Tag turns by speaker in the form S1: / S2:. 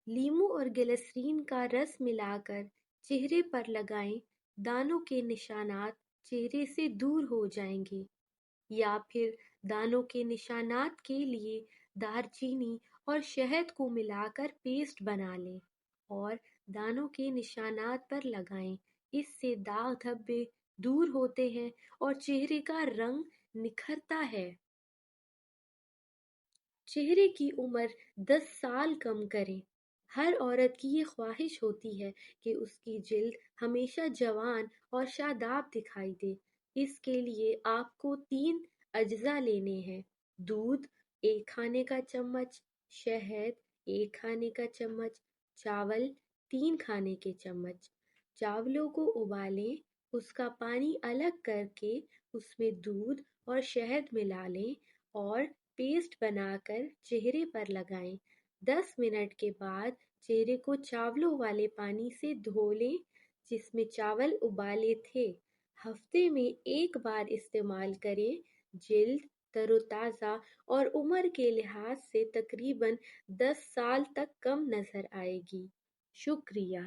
S1: لیموں اور گلسرین کا رس ملا کر چہرے پر لگائیں، دانوں کے نشانات چہرے سے دور ہو جائیں گے۔ یا پھر دانوں کے نشانات کے لیے دار چینی اور شہد کو ملا کر پیسٹ بنا لیں اور دانوں کے نشانات پر لگائیں۔ اس سے داغ دھبے دور ہوتے ہیں اور چہرے کا رنگ نکھرتا ہے۔ چہرے کی عمر 10 سال کم کریں۔ ہر عورت کی یہ خواہش ہوتی ہے کہ اس کی جلد ہمیشہ جوان اور شاداب دکھائی دے۔ اس کے لیے آپ کو 3 اجزاء لینے ہیں: دودھ 1 کھانے کا چمچ، شہد 1 کھانے کا چمچ، چاول 3 کھانے کے چمچ۔ چاولوں کو ابالیں، اس کا پانی الگ کر کے اس میں دودھ اور شہد ملا لیں اور پیسٹ بنا کر چہرے پر لگائیں۔ 10 منٹ کے بعد چہرے کو چاولوں والے پانی سے دھو لیں جس میں چاول ابالے تھے۔ ہفتے میں 1 بار استعمال کریں۔ جلد تر و تازہ اور عمر کے لحاظ سے تقریباً 10 سال تک کم نظر آئے گی۔ شکریہ۔